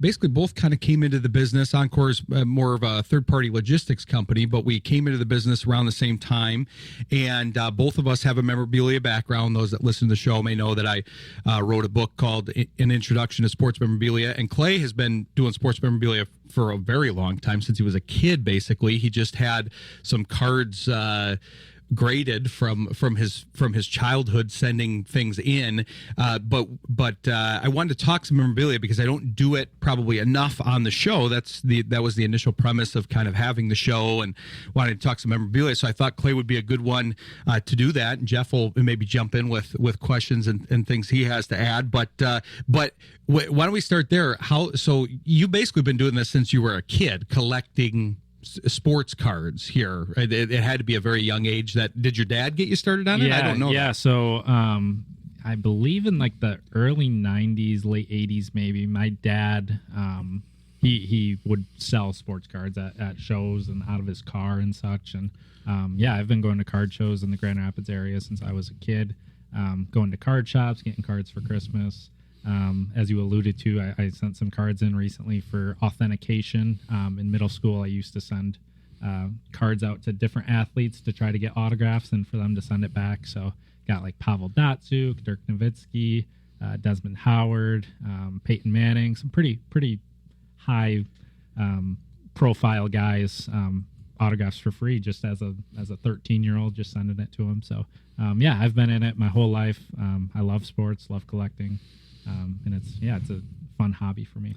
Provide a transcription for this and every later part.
basically both kind of came into the business. Encore is more of a third-party logistics company, but we came into the business around the same time. And both of us have a memorabilia background. Those that listen to the show may know that I wrote a book called An Introduction to Sports Memorabilia. And Clay has been doing sports memorabilia for a very long time, since he was a kid, basically. He just had some cards graded from his childhood, sending things in, but I wanted to talk some memorabilia because I don't do it probably enough on the show. That was the initial premise of kind of having the show, and wanted to talk some memorabilia. So I thought Clay would be a good one to do that, and Jeff will maybe jump in with questions and things he has to add. But why don't we start there? So you basically been doing this since you were a kid, collecting sports cards here. It had to be a very young age. Did your dad get you started on it? I don't know. Yeah. So I believe in like the early 90s, late 80s, maybe, my dad, he would sell sports cards at shows and out of his car and such. And I've been going to card shows in the Grand Rapids area since I was a kid, going to card shops, getting cards for Christmas. As you alluded to, I sent some cards in recently for authentication. In middle school, I used to send cards out to different athletes to try to get autographs and for them to send it back. So got like Pavel Datsyuk, Dirk Nowitzki, Desmond Howard, Peyton Manning, some pretty high profile guys, autographs for free just as a 13-year-old, just sending it to them. So I've been in it my whole life. I love sports, love collecting. And it's a fun hobby for me.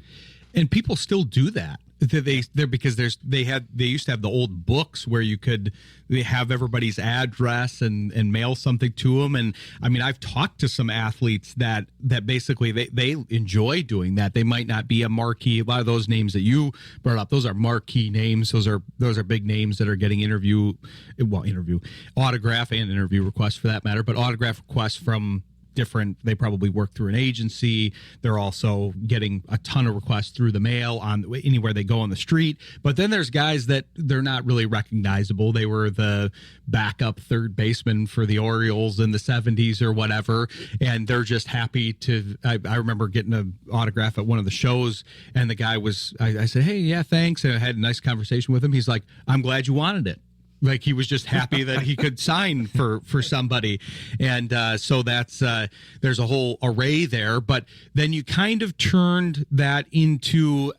And people still do that. Because they used to have the old books where they have everybody's address and mail something to them. And I mean, I've talked to some athletes that basically they enjoy doing that. They might not be a marquee. A lot of those names that you brought up, those are marquee names. Those are big names that are getting autograph and interview requests for that matter, but autograph requests from they probably work through an agency. They're also getting a ton of requests through the mail on anywhere they go on the street. But then there's guys that they're not really recognizable. They were the backup third baseman for the Orioles in the 70s or whatever, and they're just happy to. I remember getting an autograph at one of the shows, and the guy I said, "Hey, yeah, thanks," and I had a nice conversation with him. He's like, "I'm glad you wanted it." Like he was just happy that he could sign for somebody. And so there's a whole array there. But then you kind of turned that into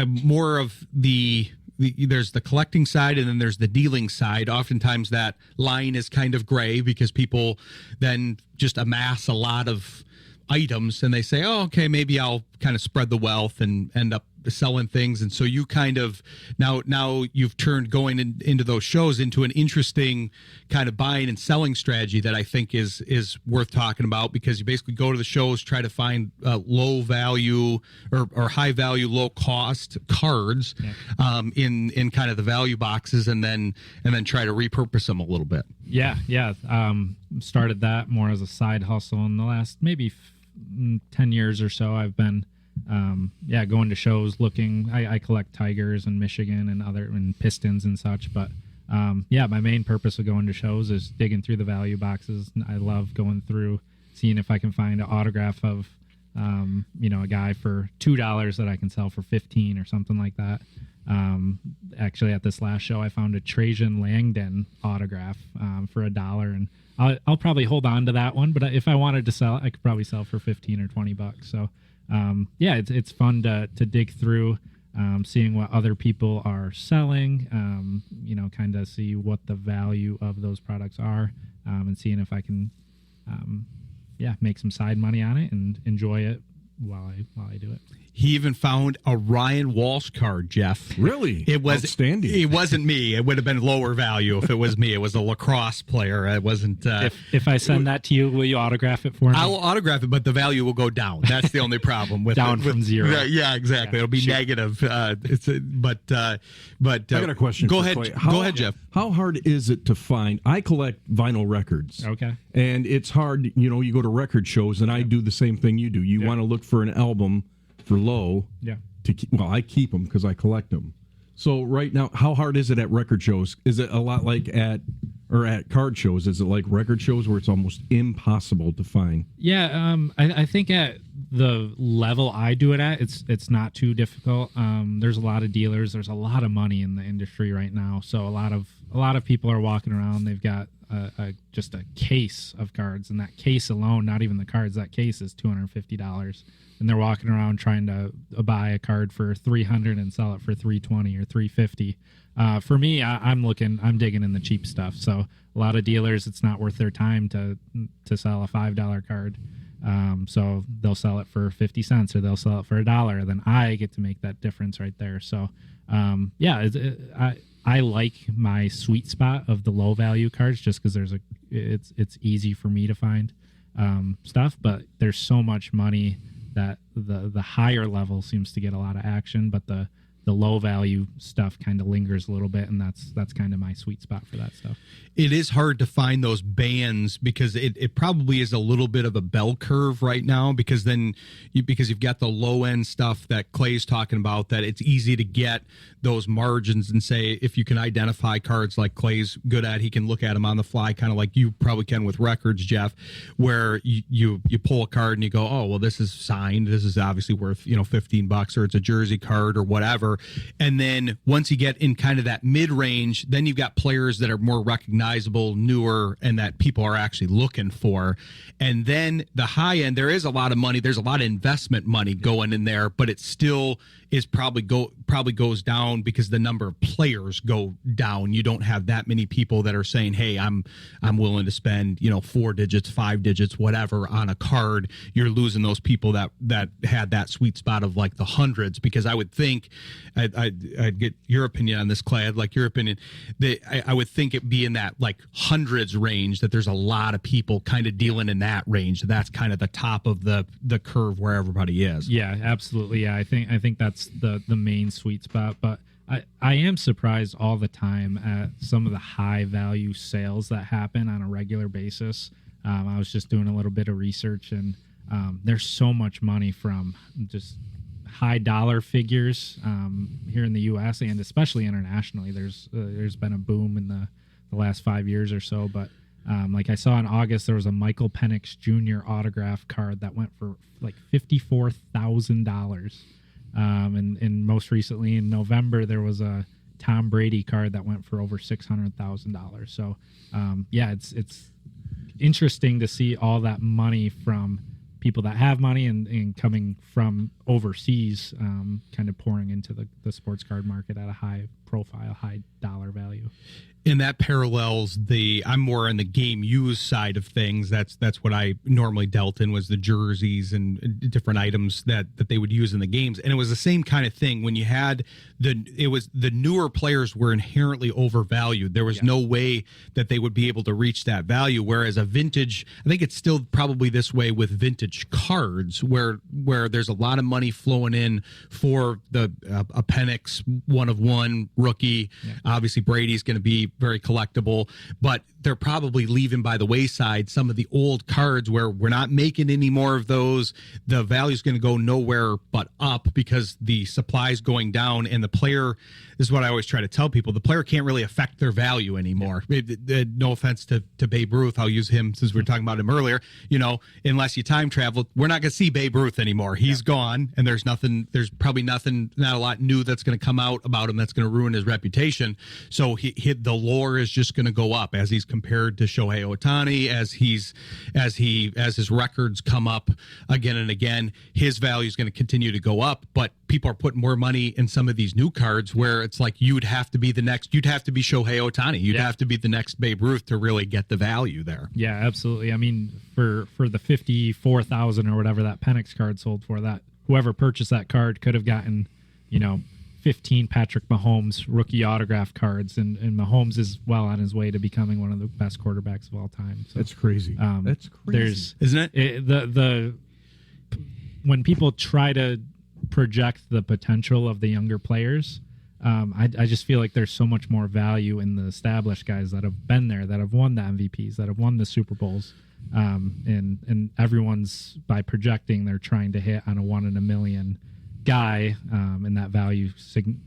more of there's the collecting side and then there's the dealing side. Oftentimes that line is kind of gray because people then just amass a lot of items and they say, oh, okay, maybe I'll kind of spread the wealth and end up selling things. And so you kind of now you've turned going into those shows into an interesting kind of buying and selling strategy that I think is worth talking about, because you basically go to the shows, try to find low value or high value, low cost cards in kind of the value boxes, and then try to repurpose them a little bit. Started that more as a side hustle in the last maybe 10 years or so. I've been going to shows looking. I collect Tigers and Michigan and Pistons and such, but my main purpose of going to shows is digging through the value boxes. I love going through, seeing if I can find an autograph of a guy for $2 that I can sell for $15 or something like that. Actually at this last show I found a Trajan Langdon autograph for $1, and I'll probably hold on to that one, but if I wanted to sell, I could probably sell for $15 or $20. So it's fun to dig through, seeing what other people are selling, kind of see what the value of those products are, and seeing if I can, make some side money on it and enjoy it while I do it. He even found a Ryan Walsh card, Jeff. Really? It was outstanding. It wasn't me. It would have been lower value if it was me. It was a lacrosse player. It wasn't. If I send that to you, will you autograph it for me? I'll autograph it, but the value will go down. That's the only problem with down it. from zero. Yeah, exactly. It'll be negative. But I got a question. Go ahead. Go ahead, Jeff. How hard is it to find? I collect vinyl records. Okay. And it's hard. You go to record shows, and I do the same thing you do. You want to look for an album for low. Yeah. I keep them because I collect them. So right now, how hard is it at record shows? Is it a lot like at card shows? Is it like record shows where it's almost impossible to find? Yeah, I think at the level I do it at, it's not too difficult. There's a lot of dealers. There's a lot of money in the industry right now. So a lot of people are walking around. They've got just a case of cards, and that case alone, not even the cards, that case is $250, and they're walking around trying to buy a card for $300 and sell it for $320 or $350. For me, I'm digging in the cheap stuff. So a lot of dealers, it's not worth their time to sell a $5 card. So they'll sell it for 50 cents or they'll sell it for $1. Then I get to make that difference right there. So, I like my sweet spot of the low value cards just because it's easy for me to find stuff, but there's so much money that the higher level seems to get a lot of action, but the low value stuff kind of lingers a little bit, and that's kind of my sweet spot for that stuff. It is hard to find those bands because it probably is a little bit of a bell curve right now, because you've got the low end stuff that Clay's talking about, that it's easy to get those margins and say, if you can identify cards like Clay's good at, he can look at them on the fly, kind of like you probably can with records, Jeff, where you pull a card and you go, oh, well, this is signed. This is obviously worth, $15, or it's a jersey card or whatever. And then once you get in kind of that mid range, then you've got players that are more recognizable, newer, and that people are actually looking for. And then the high end, there is a lot of money. There's a lot of investment money going in there, but it still is probably goes down because the number of players go down. You don't have that many people that are saying, hey, I'm willing to spend 4 digits, 5 digits, whatever on a card. You're losing those people that had that sweet spot of like the hundreds, because I would think, I'd get your opinion on this, Clay. I'd like your opinion. I would think it be in that like hundreds range, that there's a lot of people kind of dealing in that range. That's kind of the top of the curve where everybody is. Yeah, absolutely. Yeah, I think that's the main sweet spot. But I am surprised all the time at some of the high value sales that happen on a regular basis. I was just doing a little bit of research, and there's so much money from just high dollar figures here in the U.S. and especially internationally. There's been a boom in the last 5 years or so. But like I saw in August, there was a Michael Penix Jr. autograph card that went for like $54,000. And most recently in November, there was a Tom Brady card that went for over $600,000. So it's interesting to see all that money from people that have money and coming from overseas, kind of pouring into the sports card market at a high profile, high dollar value. And that parallels I'm more on the game used side of things. That's what I normally dealt in, was the jerseys and different items that they would use in the games. And it was the same kind of thing when you had the newer players were inherently overvalued. There was no way that they would be able to reach that value. Whereas a vintage, I think it's still probably this way with vintage cards, where there's a lot of money flowing in for a Penix 1/1 rookie. Yeah. Obviously Brady's going to be very collectible, but they're probably leaving by the wayside some of the old cards where we're not making any more of those. The value is going to go nowhere but up because the supply is going down, and the player, this is what I always try to tell people, the player can't really affect their value anymore. No offense to Babe Ruth, I'll use him since we were talking about him earlier. Unless you time travel, we're not going to see Babe Ruth anymore. He's gone, and there's probably not a lot new that's going to come out about him that's going to ruin his reputation. So the lore is just going to go up as he's compared to Shohei Ohtani, as his records come up again and again. His value is going to continue to go up, but people are putting more money in some of these new cards where it's like you'd have to be Shohei Ohtani. You'd have to be the next Babe Ruth to really get the value there. Yeah, absolutely. I mean, for the 54,000 or whatever that Penix card sold for, that whoever purchased that card could have gotten, 15 Patrick Mahomes rookie autograph cards, and Mahomes is well on his way to becoming one of the best quarterbacks of all time. So, that's crazy. That's crazy. Isn't it? When people try to project the potential of the younger players, I just feel like there's so much more value in the established guys that have been there, that have won the MVPs, that have won the Super Bowls, and everyone's, by projecting, they're trying to hit on a 1 in a million guy, and that value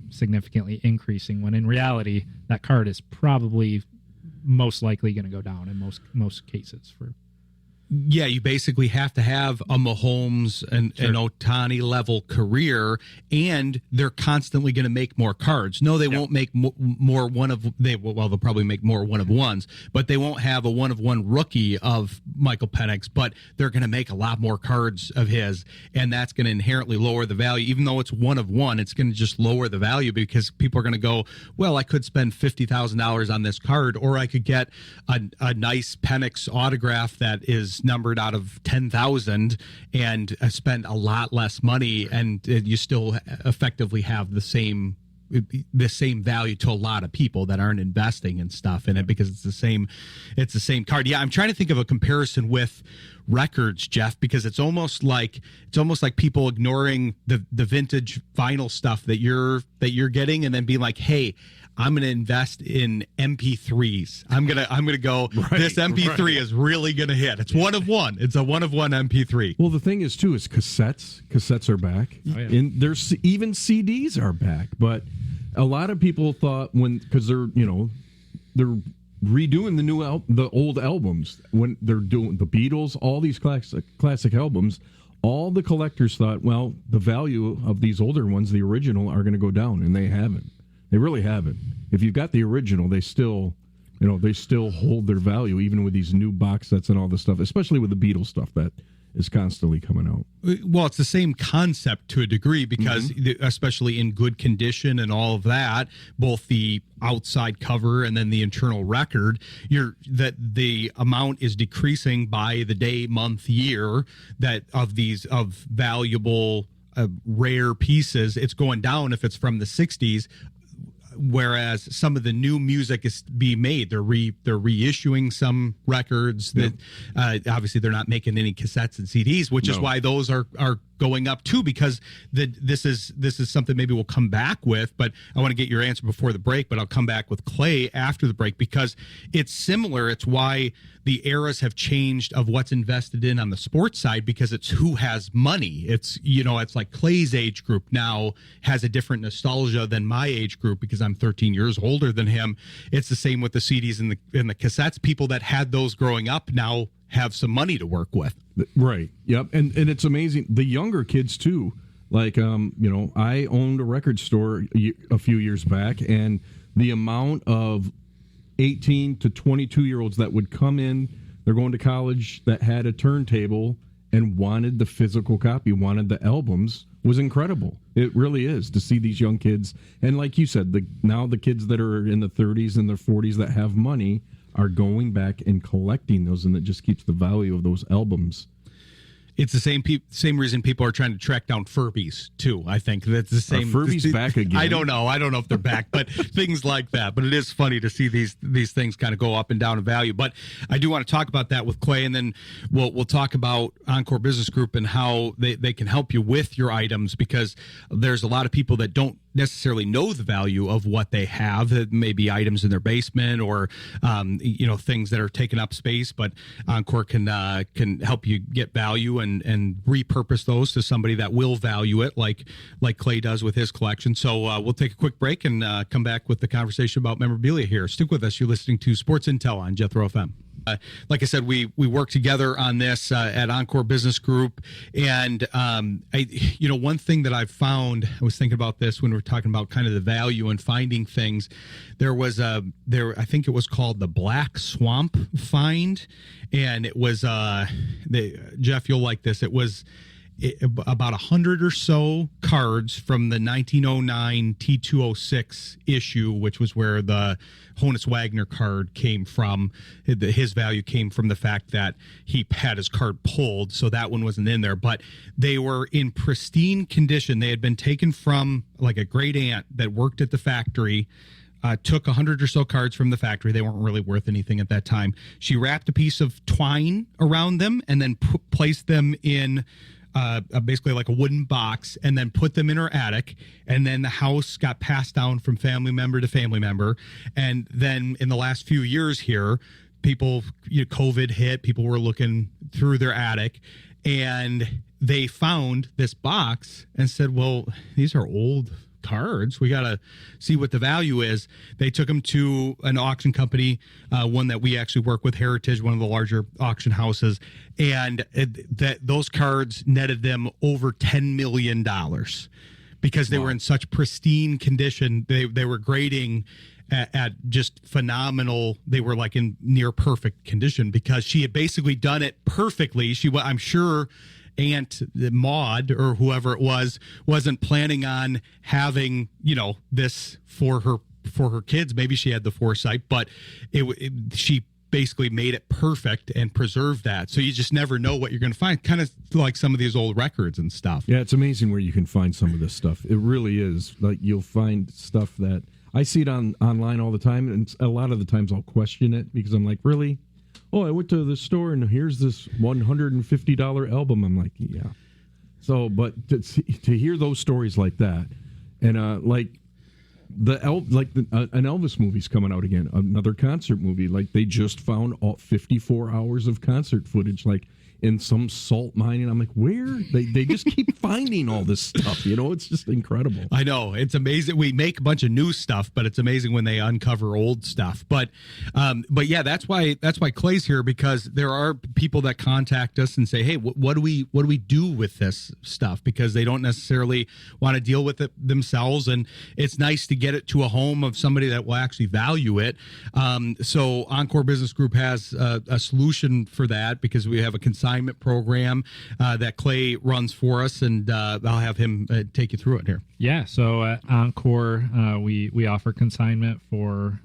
significantly increasing, when in reality that card is probably most likely going to go down in most cases. Yeah, you basically have to have a Mahomes and an Ohtani level career, and they're constantly going to make more cards. No, they won't make more they'll probably make more one of ones, but they won't have a one of one rookie of Michael Penix, but they're going to make a lot more cards of his, and that's going to inherently lower the value. Even though it's one of one, it's going to just lower the value because people are going to go, well, I could spend $50,000 on this card, or I could get a nice Penix autograph that is numbered out of 10,000 and spend a lot less money, and you still effectively have the same value to a lot of people that aren't investing and stuff in it because it's the same card. Yeah, I'm trying to think of a comparison with records, Jeff, because it's almost like people ignoring the vintage vinyl stuff that you're getting and then being like, hey, I'm going to invest in MP3s. I'm going to go, this MP3 is really going to hit. It's one of one. It's a one of one MP3. Well, the thing is, too, is cassettes. Cassettes are back. Oh, yeah. And there's even CDs are back. But a lot of people thought because they're redoing the old albums, when they're doing the Beatles, all these classic albums, all the collectors thought, well, the value of these older ones, the original, are going to go down, and they haven't. They really haven't. If you've got the original, they still hold their value, even with these new box sets and all this stuff, especially with the Beatles stuff that is constantly coming out. Well, it's the same concept to a degree because especially in good condition and all of that, both the outside cover and then the internal record, that the amount is decreasing by the day, month, year of valuable rare pieces. It's going down if it's from the 60s. Whereas some of the new music is being made, they're reissuing some records that obviously they're not making any cassettes and CDs, which is why those are going up too, because this is something maybe we'll come back with, but I want to get your answer before the break, but I'll come back with Clay after the break because it's similar. It's why the eras have changed of what's invested in on the sports side, because it's who has money. It's like Clay's age group now has a different nostalgia than my age group because I'm 13 years older than him. It's the same with the CDs and the cassettes. People that had those growing up now have some money to work with. Right. Yep. And it's amazing. The younger kids too. Like, I owned a record store a few years back, and the amount of 18 to 22-year-olds that would come in, they're going to college, that had a turntable and wanted the physical copy, wanted the albums, was incredible. It really is to see these young kids. And like you said, now the kids that are in the 30s and their 40s that have money are going back and collecting those, and it just keeps the value of those albums. It's the same reason people are trying to track down Furbies too. I think that's the same. Are Furbies back again? I don't know if they're back, but things like that. But it is funny to see these things kind of go up and down in value. But I do want to talk about that with Clay, and then we'll talk about Encore Business Group and how they can help you with your items, because there's a lot of people that don't necessarily know the value of what they have. It may be items in their basement or things that are taking up space, but Encore can help you get value and repurpose those to somebody that will value it, like Clay does with his collection. So we'll take a quick break and come back with the conversation about memorabilia here. Stick with us. You're listening to Sports Intel on Jethro FM. Like I said, we work together on this at Encore Business Group, and one thing that I've found, I was thinking about this when we were talking about kind of the value and finding things. There was I think it was called the Black Swamp Find, and it was Jeff, you'll like this. It was about 100 or so cards from the 1909 T206 issue, which was where the Honus Wagner card came from. His value came from the fact that he had his card pulled, so that one wasn't in there. But they were in pristine condition. They had been taken from like a great aunt that worked at the factory. Took 100 or so cards from the factory. They weren't really worth anything at that time. She wrapped a piece of twine around them and then placed them in basically like a wooden box, and then put them in her attic. And then the house got passed down from family member to family member. And then in the last few years here, COVID hit, people were looking through their attic, and they found this box and said, well, these are old cards. We got to see what the value is. They took them to an auction company, one that we actually work with, Heritage, one of the larger auction houses, and those cards netted them over $10 million because they were in such pristine condition. They were grading at just phenomenal. They were like in near perfect condition because she had basically done it perfectly. I'm sure Aunt Maud or whoever it was wasn't planning on having, this for her kids. Maybe she had the foresight, but she basically made it perfect and preserved that. So you just never know what you're going to find, kind of like some of these old records and stuff. Yeah, it's amazing where you can find some of this stuff. It really is. Like, you'll find stuff that I see it online all the time, and a lot of the times I'll question it because I'm like, really? Oh, I went to the store and here's this $150 album. I'm like, yeah. So, but to hear those stories like that, and an Elvis movie's coming out again, another concert movie. Like, they just found 54 hours of concert footage, like in some salt mine, and I'm like, where? They just keep finding all this stuff. It's just incredible. I know, it's amazing. We make a bunch of new stuff, but it's amazing when they uncover old stuff. But yeah, that's why Clay's here, because there are people that contact us and say, hey, what do we do with this stuff? Because they don't necessarily want to deal with it themselves, and it's nice to get it to a home of somebody that will actually value it. So Encore Business Group has a solution for that, because we have a consignment program that Clay runs for us, and I'll have him take you through it here. Yeah, so at Encore, we offer consignment for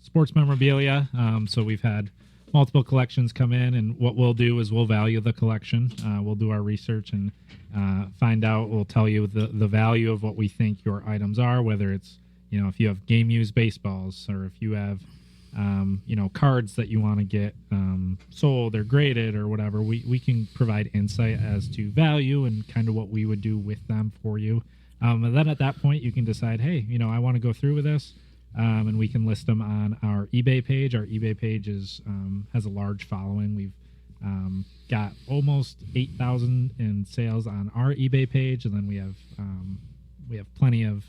sports memorabilia. So we've had multiple collections come in, and what we'll do is we'll value the collection. We'll do our research and find out. We'll tell you the value of what we think your items are, whether it's, if you have game used baseballs, or if you have cards that you want to get sold or graded or whatever. We can provide insight as to value and kind of what we would do with them for you. And then at that point, you can decide, hey, I want to go through with this, and we can list them on our eBay page. Our eBay page has a large following. We've got almost 8,000 in sales on our eBay page, and then we have plenty of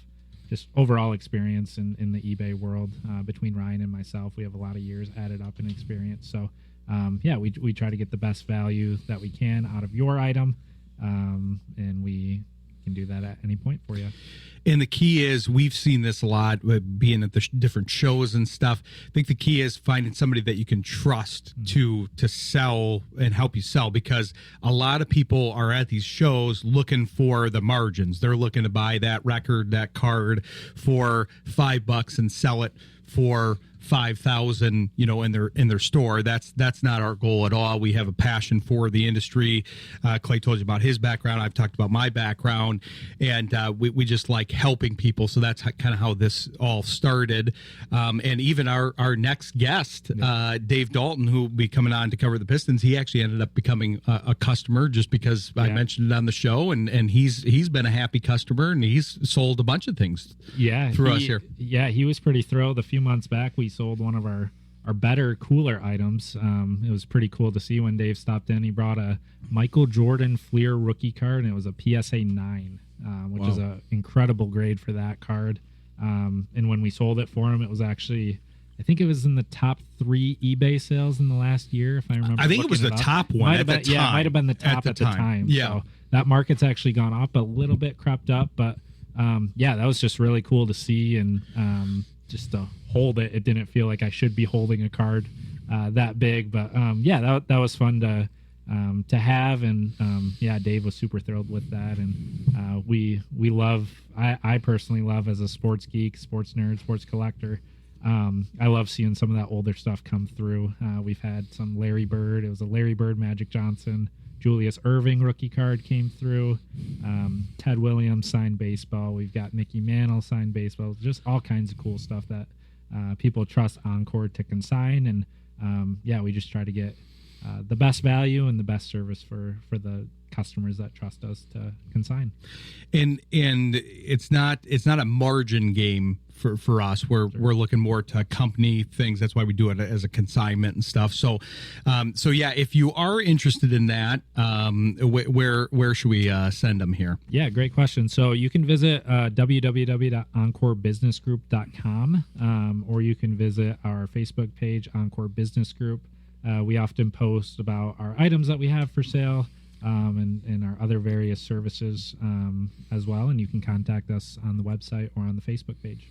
just overall experience in the eBay world. Between Ryan and myself, we have a lot of years added up in experience. So, we try to get the best value that we can out of your item, and we can do that at any point for you. And the key is, we've seen this a lot being at the different shows and stuff. I think the key is finding somebody that you can trust to sell and help you sell, because a lot of people are at these shows looking for the margins. They're looking to buy that record, that card for $5 and sell it for 5,000, in their store. That's not our goal at all. We have a passion for the industry. Clay told you about his background. I've talked about my background, and we just like helping people. So that's kind of how this all started. And even our next guest, Dave Dalton, who will be coming on to cover the Pistons, he actually ended up becoming a customer just because I mentioned it on the show, and he's been a happy customer, and he's sold a bunch of things through us here. Yeah, he was pretty thrilled. A few months back, we sold one of our better, cooler items. It was pretty cool to see when Dave stopped in. He brought a Michael Jordan Fleer rookie card, and it was a PSA 9, which is an incredible grade for that card. And when we sold it for him, it was actually, I think it was in the top 3 eBay sales in the last year, if I remember. I think it was the top one at the time. Yeah, it might have been the top at the time. Yeah. So that market's actually gone up a little bit, crept up, but that was just really cool to see, and just to hold it. It didn't feel like I should be holding a card that big, but that was fun to have, and Dave was super thrilled with that, and we love. I personally love, as a sports geek, sports nerd, sports collector. I love seeing some of that older stuff come through. We've had some Larry Bird. It was a Larry Bird, Magic Johnson, Julius Erving rookie card came through. Ted Williams signed baseball. We've got Mickey Mantle signed baseball. Just all kinds of cool stuff that people trust Encore to consign. And we just try to get the best value and the best service for the customers that trust us to consign. And it's not a margin game for us. We're looking more to company things. That's why we do it as a consignment and stuff. So yeah, if you are interested in that, where should we send them here? Yeah, great question. So you can visit www.encorebusinessgroup.com, or you can visit our Facebook page, Encore Business Group. We often post about our items that we have for sale, and our other various services as well. And you can contact us on the website or on the Facebook page.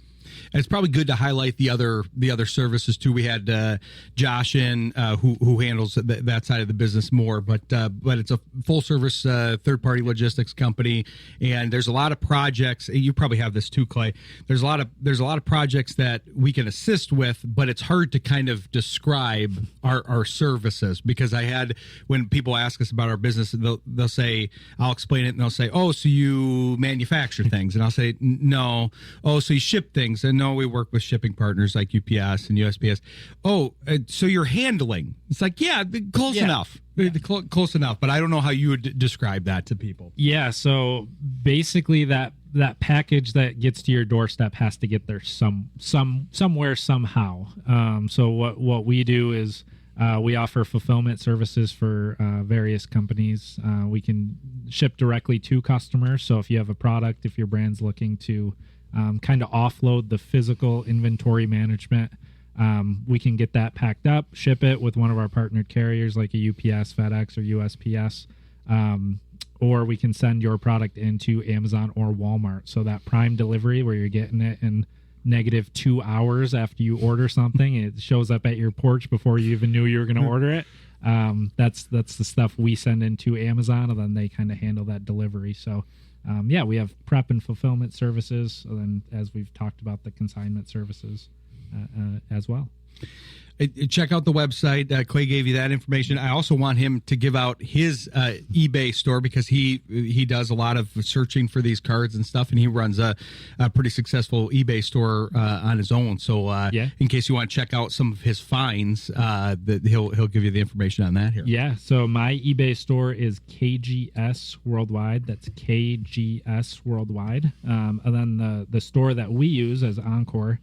And it's probably good to highlight the other services too. We had Josh in who handles that side of the business more, but it's a full service third party logistics company, and there's a lot of projects. You probably have this too, Clay. There's a lot of projects that we can assist with, but it's hard to kind of describe our services, because when people ask us about our business, they'll say, I'll explain it, and they'll say, oh, so you manufacture things, and I'll say no. Oh, so you ship things. And no, we work with shipping partners like UPS and USPS. Oh, so you're handling. It's like, yeah, close enough. Yeah. Close enough. But I don't know how you would describe that to people. Yeah, so basically that package that gets to your doorstep has to get there somewhere, somehow. So what we do is we offer fulfillment services for various companies. We can ship directly to customers. So if you have a product, if your brand's looking to kind of offload the physical inventory management, we can get that packed up, ship it with one of our partnered carriers like a UPS, FedEx, or USPS, or we can send your product into Amazon or Walmart. So that prime delivery where you're getting it in -2 hours after you order something, it shows up at your porch before you even knew you were going to order it. That's the stuff we send into Amazon, and then they kind of handle that delivery. So yeah, we have prep and fulfillment services, and then, as we've talked about, the consignment services as well. Check out the website. Clay gave you that information. I also want him to give out his eBay store, because he does a lot of searching for these cards and stuff, and he runs a pretty successful eBay store on his own. So in case you want to check out some of his finds, he'll give you the information on that here. Yeah. So my eBay store is KGS Worldwide. That's KGS Worldwide. And then the store that we use as Encore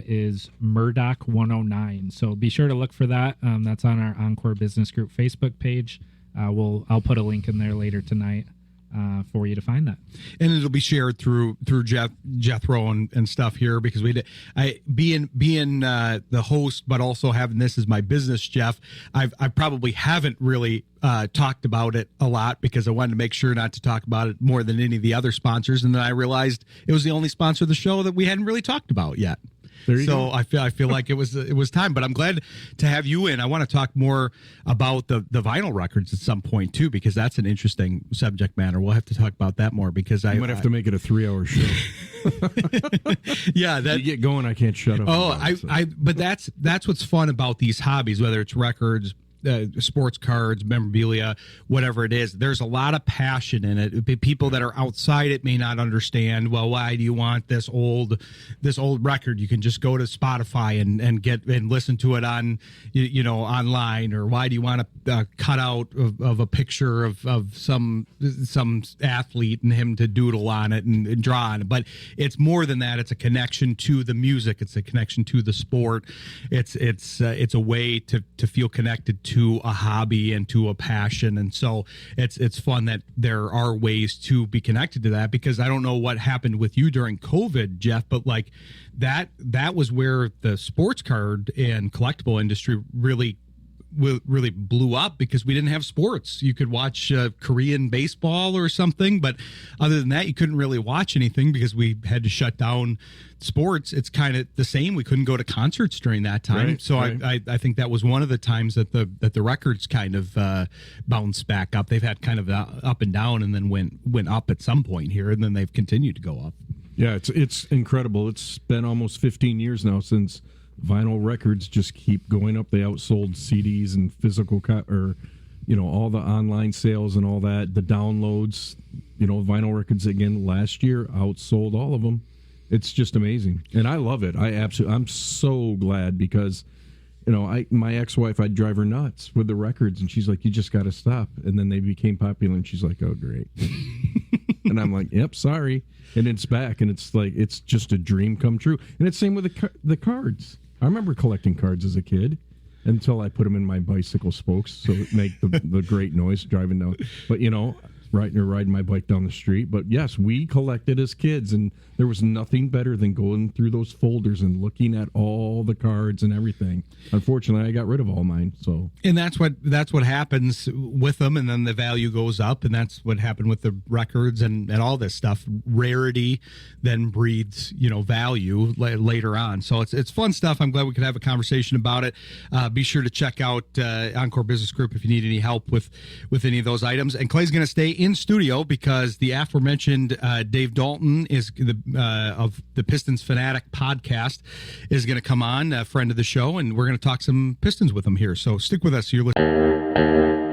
is Murdoch 109. So be sure to look for that. That's on our Encore Business Group Facebook page. I'll put a link in there later tonight for you to find that. And it'll be shared through Jethro and stuff here, because being the host, but also having this as my business, Jeff, I probably haven't really talked about it a lot, because I wanted to make sure not to talk about it more than any of the other sponsors. And then I realized it was the only sponsor of the show that we hadn't really talked about yet. So I feel like it was time, but I'm glad to have you in. I want to talk more about the vinyl records at some point too, because that's an interesting subject matter. We'll have to talk about that more, because I might have to make it a 3-hour show. Yeah, you get going, I can't shut up. But that's what's fun about these hobbies, whether it's records, sports cards, memorabilia, whatever it is. There's a lot of passion in it. People that are outside it may not understand, well, why do you want this old record? You can just go to Spotify and get and listen to it on online. Or why do you want a cutout of a picture of some athlete and him to doodle on it and draw on it? But it's more than that. It's a connection to the music. It's a connection to the sport. It's a way to feel connected to a hobby and to a passion. And so it's fun that there are ways to be connected to that, because I don't know what happened with you during COVID, Jeff, but like that was where the sports card and collectible industry really blew up, because we didn't have sports. You could watch Korean baseball or something, but other than that, you couldn't really watch anything because we had to shut down sports. It's kind of the same. We couldn't go to concerts during that time. Right, so right. I think that was one of the times that the records kind of bounced back up. They've had kind of up and down, and then went up at some point here, and then they've continued to go up. Yeah, it's incredible. It's been almost 15 years now since vinyl records just keep going up. They outsold CDs and physical all the online sales and all that, the downloads. Vinyl records again last year outsold all of them. It's just amazing, and I love it. I'm so glad, because my ex-wife, I'd drive her nuts with the records, and she's like, you just got to stop. And then they became popular, and she's like, oh great. And I'm like, yep, sorry. And it's back, and it's like, it's just a dream come true. And it's same with the cards. I remember collecting cards as a kid until I put them in my bicycle spokes so it make the great noise driving down. But, riding my bike down the street. But yes, we collected as kids, and there was nothing better than going through those folders and looking at all the cards and everything. Unfortunately, I got rid of all mine. So, and that's what happens with them, and then the value goes up, and that's what happened with the records and all this stuff. Rarity then breeds value later on. So it's fun stuff. I'm glad we could have a conversation about it. Be sure to check out Encore Business Group if you need any help with any of those items. And Clay's going to stay in studio because the aforementioned Dave Dalton is of the Pistons Fanatic podcast is going to come on, a friend of the show, and we're going to talk some Pistons with him here. So stick with us. You're listening.